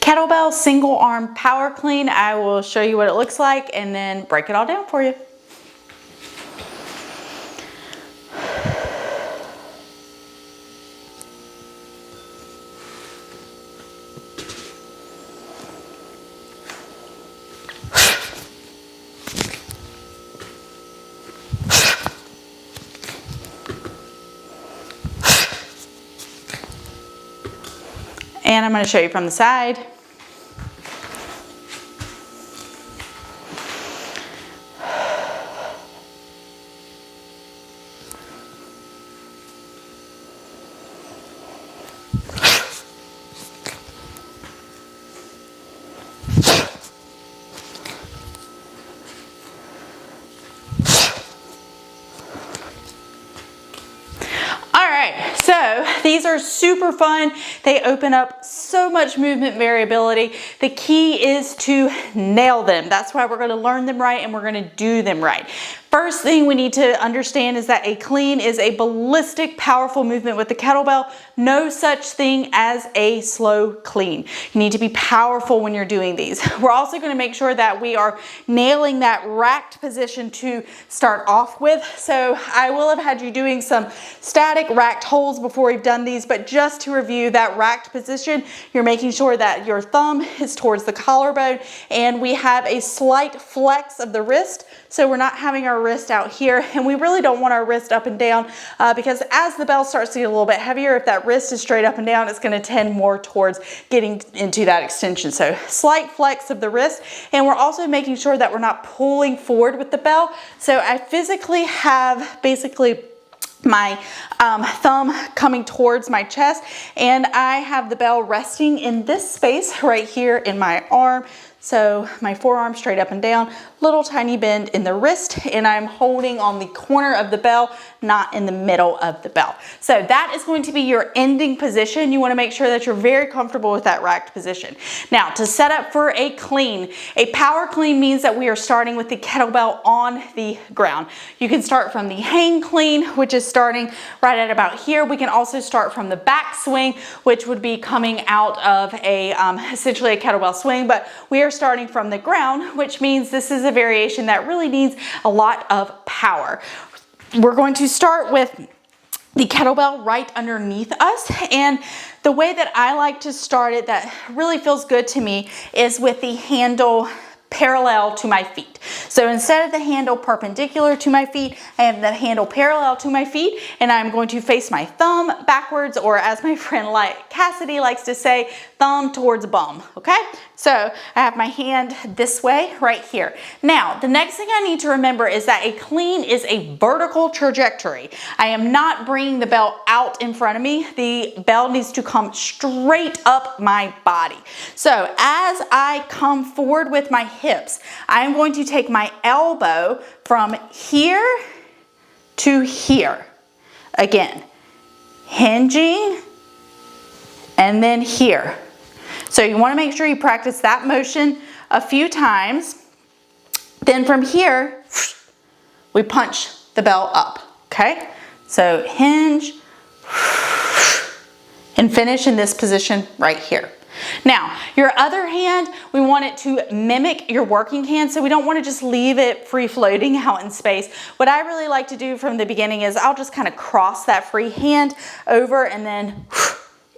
kettlebell single arm power clean. I will show you what it looks like and then break it all down for you. And I'm going to show you from the side. So these are super fun. They open up so much movement variability. The key is to nail them. That's why we're going to learn them right and we're going to do them right. First thing we need to understand is that a clean is a ballistic, powerful movement with the kettlebell. No such thing as a slow clean. You need to be powerful when you're doing these. We're also going to make sure that we are nailing that racked position to start off with. So I will have had you doing some static racked holds before we've done these, but just to review that racked position, you're making sure that your thumb is towards the collarbone and we have a slight flex of the wrist. So we're not having our wrist out here, and we really don't want our wrist up and down because as the bell starts to get a little bit heavier, if that wrist is straight up and down, it's going to tend more towards getting into that extension. So slight flex of the wrist, and we're also making sure that we're not pulling forward with the bell. So I physically have basically my thumb coming towards my chest, and I have the bell resting in this space right here in my arm. So my forearm straight up and down, little tiny bend in the wrist, and I'm holding on the corner of the bell, not in the middle of the bell. So that is going to be your ending position. You want to make sure that you're very comfortable with that racked position. Now, to set up for a clean, a power clean means that we are starting with the kettlebell on the ground. You can start from the hang clean, which is starting right at about here. We can also start from the back swing, which would be coming out of a essentially a kettlebell swing, but we are starting from the ground, which means this is a variation that really needs a lot of power. We're going to start with the kettlebell right underneath us, and the way that I like to start it that really feels good to me is with the handle parallel to my feet. So instead of the handle perpendicular to my feet, I have the handle parallel to my feet, and I'm going to face my thumb backwards, or as my friend Cassidy likes to say, thumb towards bum, okay? So I have my hand this way right here. Now, the next thing I need to remember is that a clean is a vertical trajectory. I am not bringing the bell out in front of me. The bell needs to come straight up my body. So as I come forward with my hips, I'm going to take my elbow from here to here. Again, hinging and then here. So you want to make sure you practice that motion a few times. Then from here, we punch the bell up, okay? So hinge and finish in this position right here. Now, your other hand, we want it to mimic your working hand, so we don't want to just leave it free floating out in space. What I really like to do from the beginning is I'll just kind of cross that free hand over and then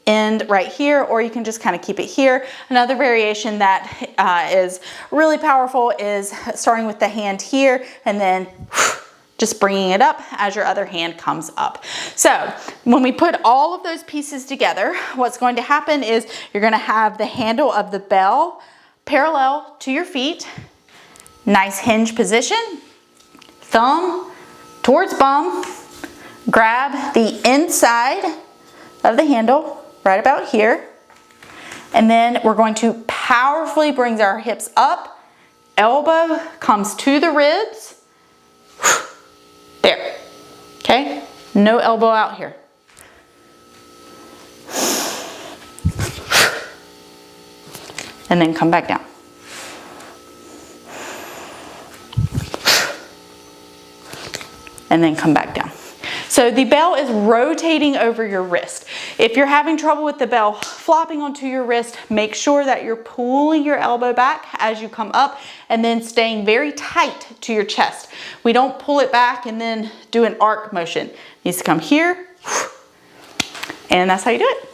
end right here, or you can just kind of keep it here. Another variation that is really powerful is starting with the hand here and then just bringing it up as your other hand comes up. So when we put all of those pieces together, what's going to happen is you're going to have the handle of the bell parallel to your feet, nice hinge position, thumb towards bum, grab the inside of the handle right about here, and then we're going to powerfully bring our hips up, elbow comes to the ribs, there, okay? No elbow out here. And then come back down. And then come back down. So the bell is rotating over your wrist. If you're having trouble with the bell flopping onto your wrist, make sure that you're pulling your elbow back as you come up and then staying very tight to your chest. We don't pull it back and then do an arc motion. It needs to come here, and that's how you do it.